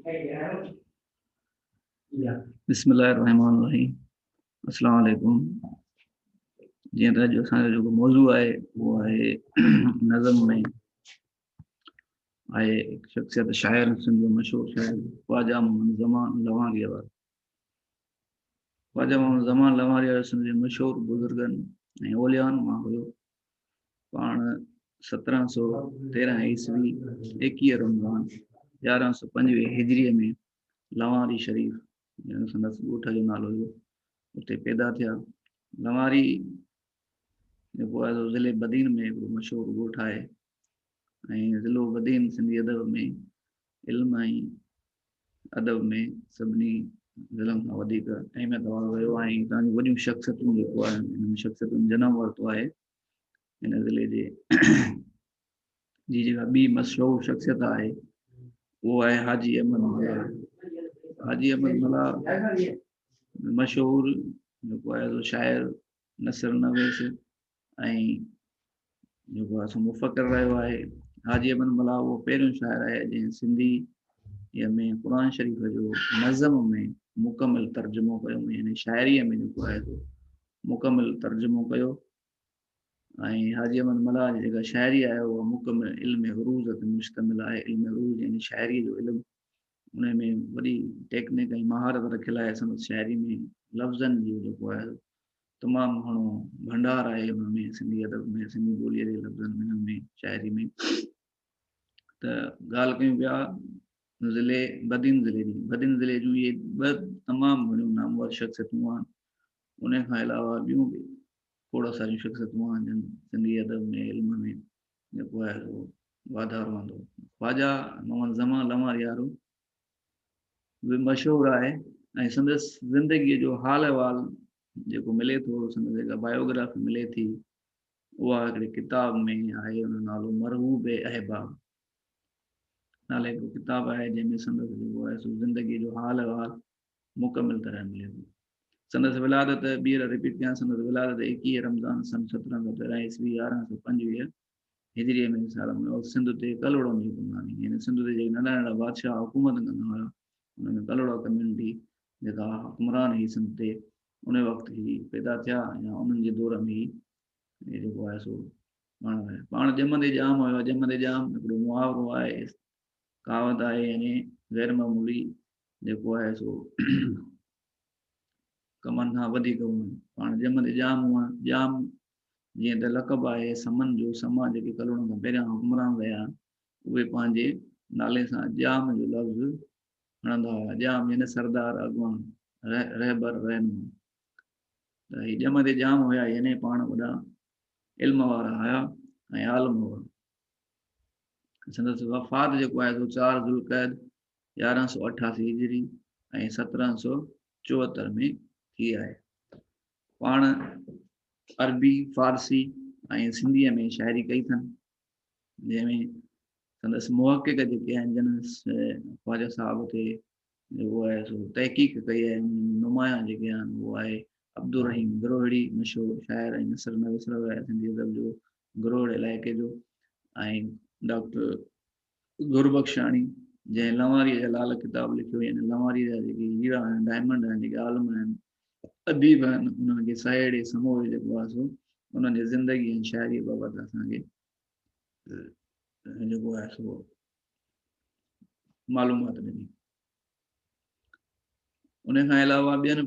बिस्मिल्लाहिर्रहमानिर्रहीम। अस्सलाम वालेकुम। जीअं त अॼु असांजो जेको मौज़ू आहे उहो आहे नज़म में आहे हिकु शख़्सियत शाइर सिंध जो मशहूरु शाइर ख्वाजा मोहम्मद ज़मान लवारिया वारो। ख्वाजा मोहम्मद ज़मान लवारिया सिंध जे मशहूरु बुज़ुर्गनि ऐं ओलियानि मां हुयो। पाण 1713 ईस्वी 21 रमज़ान 1125 हिजरीअ में लवारी शरीफ़ संदसि ॻोठ जो नालो हुयो उते पैदा थिया। लवारी जेको आहे ज़िले बदीन में हिकिड़ो मशहूरु ॻोठु आहे ऐं ज़िलो बदीन सिंधी अदब में इल्म ऐं अदब में सभिनी ज़िलनि खां वधीक अहमियत वारो रहियो आहे। ऐं तव्हांजी वॾियूं शख़्सियतूं जेको आहे हिन शख़्सियतुनि जनमु वरितो आहे हिन ज़िले जे जी जेका ॿी मशहूरु शख़्सियत आहे उहो आहे हाजी अहमद मला। हाजी अहमद मला मशहूरु जेको आहे शाइर नसर नवेस ऐं जेको आहे सो मुफ़क़िर रहियो आहे। हाजी अहमद मला उहो पहिरियों शाइर आहे जंहिं सिंधी में क़ुर शरीफ़ जो नज़म में मुकमिल तर्जुमो कयो, यानी शाइरीअ में जेको आहे मुकमिल तर्जुमो कयो। ऐं हाजी अहमद मला जी जेका शाइरी आहे उहा मुकमिल इल्म उरूज़ ते मुश्तमिल आहे। इल्म उरूज़ यानी शाइरी जो इल्मु, उन में वॾी टेक्निक ऐं महारत रखियलु आहे। संदसि शाइरी में लफ़्ज़नि जो जेको आहे तमामु घणो भंडार आहे हुन में, सिंधी अदब में सिंधी ॿोलीअ जे लफ़्ज़नि में शाइरी में। त ॻाल्हि कयूं पिया ज़िले बदीन ज़िले जी। बदीन ज़िले जूं इहे ॿ तमामु घणियूं नामवर शख़्सियतूं आहिनि। उन खां अलावा ॿियूं बि खोड़ सारियूं शख़्सियतूं आहिनि जिन सिंधी अदब में इल्म में जेको आहे वाधारो आंदो। ख्वाजा मोहम्मद ज़मान लवारियारो बि मशहूरु आहे ऐं संदसि ज़िंदगीअ जो हाल अहिवाल जेको मिले थो, संदसि जेका बायोग्राफी मिले थी उहा हिकिड़ी किताब में आहे। हुन नालो मरहूब अहबाब नाले हिकिड़ो किताबु आहे जंहिंमें संदसि जेको आहे सो ज़िंदगीअ जो हाल अहिवाल मुकमिल तरह मिले थो। संदसि विलादत ॿीहर रिपीट कयां, संदसि विलादत 21 रमज़ान सन 1713 ईस्वी 1125 हिजरीअ में साल में सिंध ते कलोड़नि जी गुमनानी, यानी सिंध ते जेके नंढा नंढा बादशाह हुकूमत कंदा हुआ उनमें कलोड़ा कम्यूनिटी जेका हुकुमरान हुई सिंध ते उन वक़्तु ई पैदा थिया या उन्हनि जे दौर में ई जेको आहे सो पाण ॼमंदे जाम हुयो। ॼमंदे जाम हिकिड़ो मुहावरो आहे, कहावत आहे, यानी गैर मामूली जेको आहे सो कमनि खां वधीक हुअणु। पाण ॼमंदे जाम हुआ, जाम जीअं त लक़ब आहे समन जो। समा जेके कलोड़नि खां पहिरियां हुकुमरान रहिया उहे पंहिंजे नाले सां जाम जो लफ़्ज़ खणंदा हुआ। जाम यानी सरदार, अॻवान, रहबर, रहनुमा। त हीअ ॼमंदे जाम हुया, यानी पाण वॾा इल्म वारा हुया ऐं आलम हुआ। संदसि वफ़ात जेको आहे सो 4 ज़ुल्क़ैद 1188 हिजरी ऐं 1774 में थी आहे। पाण अरबी, फारसी ऐं सिंधीअ में शाइरी कई अथनि, जंहिंमें संदसि मुहक़िक़ जेके आहिनि जिन ख्वाजा साहब ते जेको आहे सो तहक़ीक़ कई आहे, नुमाया जेके आहिनि उहो आहे अब्दुर रहीम गिरोहड़ी, मशहूरु शाइर ऐं नसर नवेस रहियो आहे सिंधी अदब जो गिरोहड़ इलाइक़े जो। ऐं डॉक्टर गुरबख्शाणी जंहिं लवारीअ जा लाल किताब लिखियो, यानी लवारीअ जा जेके हीरा आहिनि, डायमंड आहिनि, जेके आलम आहिनि, अदीब आहिनि, उन्हनि खे साहेड़े समूह जेको आहे सो उन्हनि जी ज़िंदगी ऐं शाइरीअ बाबति असांखे जेको आहे सो मालूमात ॾिनी। उन खां अलावा ॿियनि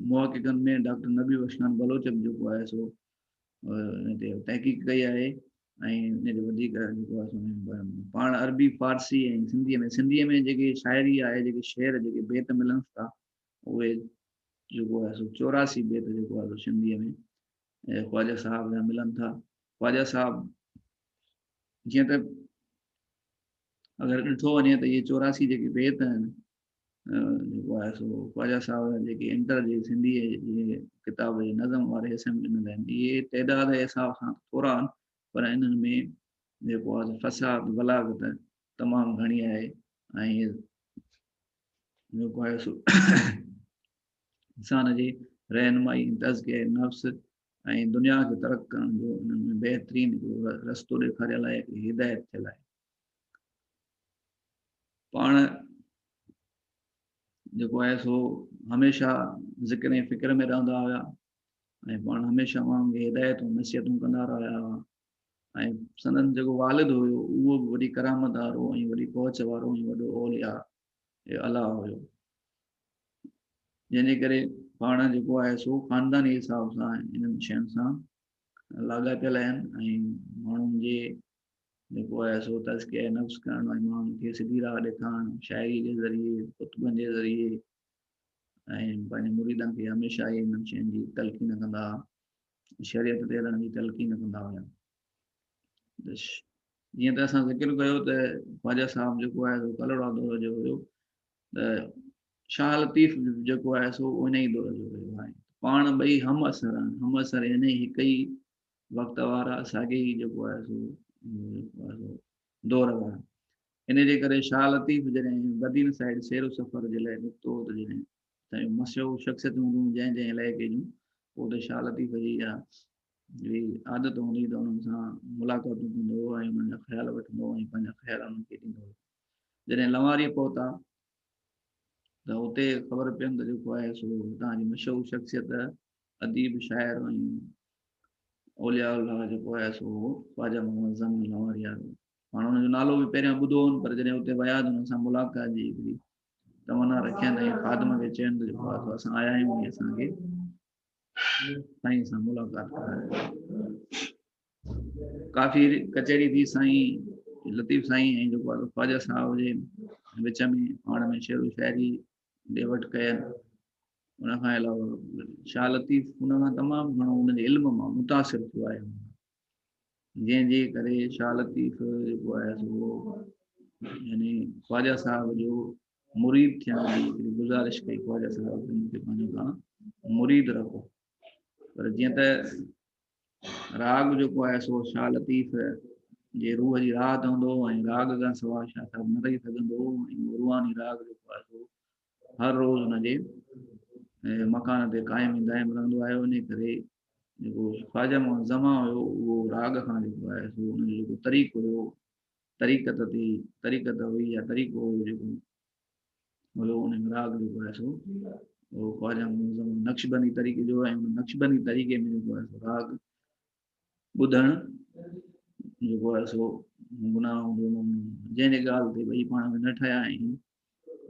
मुहक़िक़नि में डॉक्टर नबी बख्शान बलोच जेको आहे सो हिन ते तहक़ीक़ कई आहे ऐं हिन जो वधीक जेको आहे सो पाण अरबी, फारसी ऐं सिंधीअ में जेके शाइरी आहे, जेके शेर जेके बेत मिलनि था उहे जेको आहे सो 84 बेत जेको आहे सो सिंधीअ में ख्वाजा साहब जा मिलनि था। ख्वाजा साहब जीअं त अगरि ॾिठो वञे त इहे 84 जेके बेत आहिनि जेको आहे सो ख्वाजा साहब जेके इंटर जे सिंधीअ जे किताब जे नज़म वारे हिसे में ॾिनल आहिनि। इहे तइदाद जे हिसाब सां थोरा आहिनि, पर इन्हनि में जेको आहे फसाद बलागत तमामु घणी आहे ऐं जेको आहे सो इंसान जी रहनुमाई, तज़किया नफ़्स ऐं दुनिया खे तरक़ करण जो उन्हनि में बहितरीनु रस्तो ॾेखारियल आहे, हिदायत थियल आहे। पाण जेको आहे सो हमेशह ज़िक्र ऐं फ़िक्र में रहंदा हुआ ऐं पाण हमेशह माण्हुनि खे हिदायतूं नसीहतूं कंदा रहिया हुआ ऐं संदन जेको वालिद हुयो उहो बि वॾी करामत वारो ऐं वॾी पहुच वारो ऐं वॾो औलिया ऐं अलाह हुयो, जंहिंजे करे पाण जेको आहे सो ख़ानदानी हिसाब सां इन्हनि शयुनि सां लाॻापियल आहिनि ऐं माण्हुनि जे जेको आहे सो तज़किया नफ़्स करणु ऐं माण्हुनि खे सिधी राह ॾेखारणु शाइरी जे ज़रिए कुतुबनि जे ज़रिए ऐं पंहिंजे मुरीदनि खे हमेशह ई इन्हनि शयुनि जी तलक़ीन कंदा, शरीयत ते हलण जी तलक़ीन कंदा हुआ। जीअं त असां ज़िक्र कयो त ख़्वाजा साहिबु जेको आहे सो कलड़ा दौर जो हुयो त शाह लतीफ़ जेको आहे सो उन ई दौर जो हुयो आहे। पाण ॿई हम असर आहिनि, हम असर यानी हिकु ई वक़्त वारा साॻे ई जेको आहे सो दौर वारा। इन जे करे शाह लतीफ़ जॾहिं बदीन साइड सैरो सफ़र जे लाइ निकितो त जॾहिं साईं मशहूरु शख़्सियतूं हूंदियूं जंहिं जंहिं इलाइक़े जूं, पोइ त शाह लतीफ़ जी इहा आदत हूंदी त उन्हनि सां मुलाक़ातूं कंदो हुओ ऐं उन्हनि जा ख़्याल वठंदो हुओ ऐं पंहिंजा ख़्याल उन्हनि खे ॾींदो हुओ। जॾहिं लवारी पहुता त हुते ख़बर पियनि त जेको आहे सो हितां जी मशहूरु शख़्सियत अदीब शाइर ऐं औलिया अल्लाह जेको आहे सो ख़्वाजा मोहम्मद ज़मीन लवारी वारो। पाण हुनजो नालो बि पहिरियों ॿुधो हुओ, पर जॾहिं हुते विया त हुन सां मुलाक़ात जी हिकिड़ी तमना रखियनि ऐं ख़ादम खे चयनि त जेको आहे सो असां आया आहियूं ऐं असांखे साईं सां मुलाक़ात करायो। काफ़ी कचहरी थी साईं लतीफ़ साईं ऐं जेको आहे ख़्वाजा साहिब जे विच में पाण में शेरो शाइरी ॾे वठि कयनि। उनखां अलावा शाह लतीफ़ हुन खां तमामु घणो हुनजे इल्म मां मुतासिर थियो आहे, जंहिंजे करे शाह लतीफ़ जेको आहे सो यानी ख़्वाजा साहिब जो मुरीद थियण जी हिकिड़ी गुज़ारिश कई, ख़्वाजा साहिब खे पंहिंजो पाण मुरीद रखो। पर जीअं त राग जेको आहे सो शाह लतीफ़ जे रूह जी राहत हूंदो ऐं राग खां सवाइ शाह साहिबु न रही सघंदो ऐं रूहानी राग जेको आहे सो हर रोज़ु हुनजे मकान ते क़ाइमु दाइमु रहंदो आहे। उन करे जेको ख़्वाजा मोहम्मद ज़मा हुयो उहो राग खां जेको आहे सो हुनजो जेको तरीक़ो हुयो, तरीक़त हुई या तरीक़ो हुयो जेको हुयो उन राग जेको आहे सो उहो ख़्वाजा मोहम्मद ज़मा नक्शबंदी तरीक़े जो ऐं उन नक्शबंदी तरीक़े में जेको आहे सो राग ॿुधणु जेको आहे सो गुनाह हूंदो, जंहिंजे ॻाल्हि ते ॿई पाण में न ठहिया आहिनि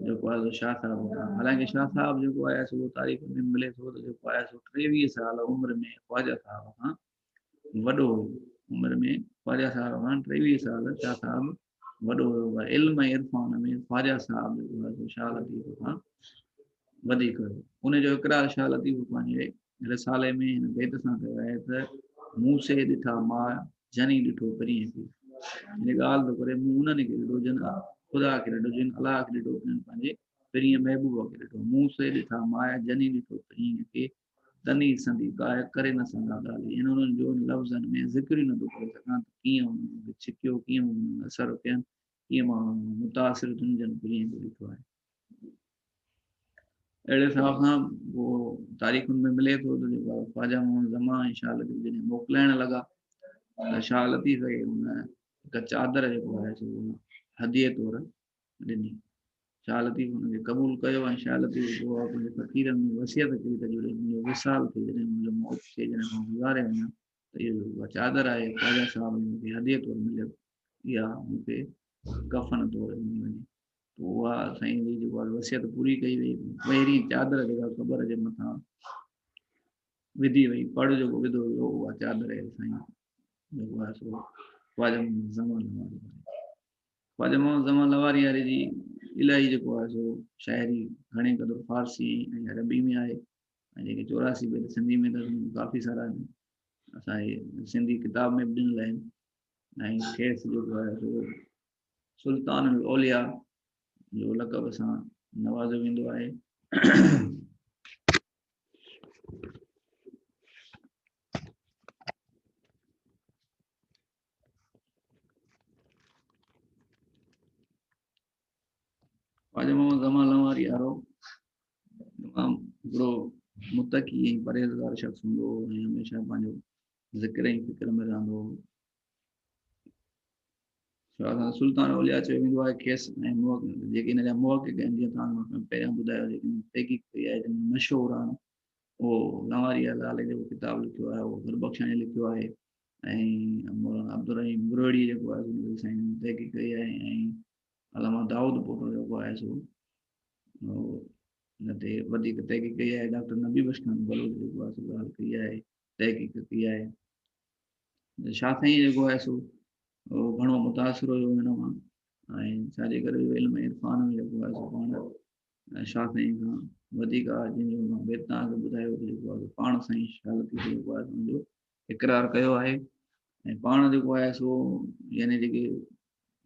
जेको आहे शाह साहिब खां। हालांकि शाह साहिब जेको आहे सो तारीख़ में मिले थो त जेको आहे सो 23 साल उमिरि में ख़्वाजा साहिब खां वॾो उमिरि में ख़्वाजा साहिब खां 23 साल शाह साहिब वॾो हुयो। इल्म ऐं इरफ़ान में ख़्वाजा साहिब जेको आहे सो शाह लतीफ़ खां वधीक हुयो। उनजो इक़रार शाह लतीफ़ पंहिंजे रिसाले में हिन बैत सां कयो आहे त मूं से ॾिठा मां जनी ॾिठो परीअं खे, हिन ॻाल्हि थो करे मूं उन्हनि खे ॾिठो जिन ख़ुदा खे ॾिठो, जिन अलाह खे ॾिठो, पंहिंजे परीअं महबूब खे ॾिठो। मूं से ॾिठा माया जनी ॾिठो परीअं खे, तनी संदी गाय करे न सघंदा ॻाल्हि। इन उन्हनि जो लफ़्ज़नि में ज़िक्र ई नथो करे सघां त कीअं उन्हनि खे छिकियो, कीअं उन्हनि असर कयनि, कीअं मां मुतासिर थियुनि जन परीअं खे ॾिठो आहे। अहिड़े हिसाब सां उहो तारीख़ुनि में मिले थो त जेको आहे ख़्वाजा मोहम्मद ज़मा ऐं शाह लतीफ़ जॾहिं मोकिलाइण लॻा त शाह लतीफ़ खे हुन हिकु चादर जेको आहे सो हदीअ तौर ॾिनी। शाह लतीफ़ हुनखे क़बूल कयो ऐं शाह लतीफ़ जेको आहे पंहिंजे फ़क़ीरनि में वसियत कई त जॾहिं मुंहिंजो विसाल थिए, जॾहिं मुंहिंजो मौत थिए, जॾहिं मां गुज़ारे वञा त इहो जेको चादर आहे ख़्वाजा साहिब मूंखे हदीअ तौरु मिलियो, इहा मूंखे कफ़न तौरु ॾिनी वञे। उहा साईं जी जेको आहे वसियत पूरी कई वई। पहिरीं चादर जेका क़बर जे मथां विधी वई, पड़ जेको विधो वियो उहा चादर आहे साईं जेको आहे सो ख़्वाजा मोहम्मद ज़मा लवारी, ख़्वाजा मोहम्मद ज़मा लवारी वारे जी इलाही जेको आहे सो शाइरी घणे क़दुरु फारसी ऐं अरबी में आहे ऐं जेके 84 बैत सिंधी में त काफ़ी सारा आहिनि, असांजे सिंधी किताब में बि ॾिनल आहिनि। ऐं खेसि जेको आहे सो सुल्तान औलिया जो लक़ब सां नवाज़ो वेंदो आहे। ख़्वाजा मोहम्मद ज़मा लवारी वारो तमामु हिकिड़ो मुतक़ी ऐं परहेज़गार शख़्स हूंदो हो ऐं हमेशह पंहिंजो ज़िक्र ऐं फ़िक्र में रहंदो हो। शाह साईं सुल्तान औलिया चयो वेंदो आहे खेसि ऐं जेके हिन जा मुहक़िक़ आहिनि जीअं तव्हां पहिरियां ॿुधायो जेके तहक़ीक़ कई आहे मशहूरु आहे उहो गंवारिया लाल जेको किताबु लिखियो आहे उहो गुरबख्शाणी लिखियो आहे ऐं मौलाना अब्दुल रहीम बुरड़ी जेको आहे उन साईं तहक़ीक़ कई आहे ऐं अलामा दाऊद पोटो जेको आहे सो हिन ते वधीक तहक़ीक़ कई आहे डॉक्टर नबी बख्श खान बलोच जेको आहे सो ॻाल्हि कई आहे तहक़ीक़ कई आहे शाह साईं जेको आहे सो उहो घणो मुतासिर हुयो हिन मां ऐं छाजे करे इल्म इरफान में जेको आहे सो पाण शाह साईं खां वधीक आहे जंहिंजो मां ॿिए तव्हांखे ॿुधायो जेको आहे पाण साईं शालती जेको आहे हुनजो इक़रार कयो आहे ऐं पाण जेको आहे सो यानी जेके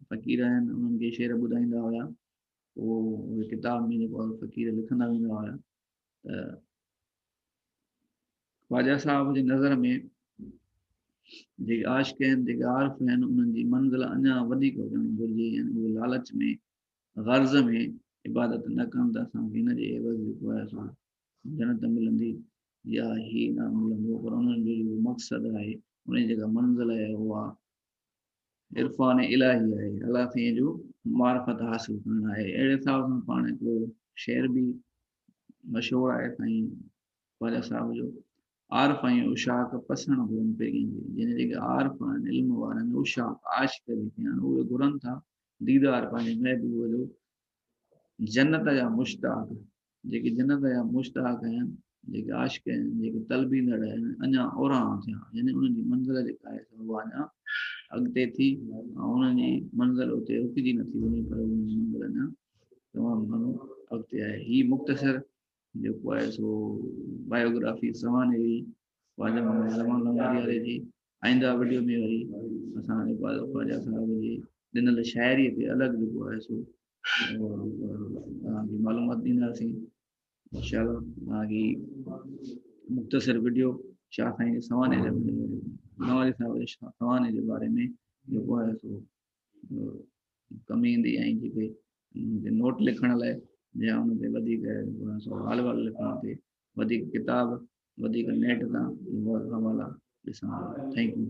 फ़क़ीर आहिनि उन्हनि खे शेर ॿुधाईंदा हुया उहे किताब में जेको आहे फ़क़ीर लिखंदा वेंदा हुया त ख़्वाजा साहब जे नज़र में जेके आशिक़ आहिनि जेके आरिफ़ आहिनि उन्हनि जी मंज़िल अञा वधीक हुजणु घुरिजे यानी उहे लालच में गर्ज़ में इबादत न कनि त असांखे हिन जे एवज़ जेको आहे सो जन्नत मिलंदी या ही न मिलंदो पर उन्हनि जो जेको मक़सदु आहे उन जी जेका मंज़िल आहे उहा इरफ़ान इलाही आहे अलाह साईं जो मार्फत हासिल करणु आहे अहिड़े हिसाब सां पाण हिकिड़ो शेर बि मशहूरु आहे साईं ख़्वाजा साहिब जो आरिफ़ ऐं उशाक पसण घुरनि पहिरीं जंहिंजे जेके आरिफ़ आहिनि इल्म वारा आहिनि उशाक आशिक़ जेके आहिनि उहे घुरनि था दीदार पंहिंजे महबूब जो जन्नत जा मुश्ताक जेके जन्नत जा मुश्ताक आहिनि जेके आशिक़ आहिनि जेके तलबींदड़ आहिनि अञा ओरां थिया यानी उन्हनि जी मंज़िल जेका आहे उहा अञा अॻिते थी ऐं उन्हनि जी मंज़िल उते रुकिजी नथी वञे पर उन्हनि जी मंज़िल अञा तमामु घणो अॻिते आहे हीअ मुख़्तसिर जेको आहे सो बायोग्राफी सवाने जी ख़्वाजा ज़मान लंगारी जी आईंदा वीडियो में वरी असां ख़्वाजा साहिब जी ॾिनल शाइरीअ ते अलॻि जेको आहे सो तव्हांखे मालूमात ॾींदासीं इनशा तव्हांजी मुख़्तसिर वीडियो शाह साईं जे सवाने जे गंवारी साहिब जे सवाने जे बारे में जेको आहे सो कमी ईंदी ऐं जेके नोट लिखण लाइ या हुन ते वधीक हाल वाल लिखण ते वधीक किताब वधीक नेट तां हवाला ॾिसण थैंक यू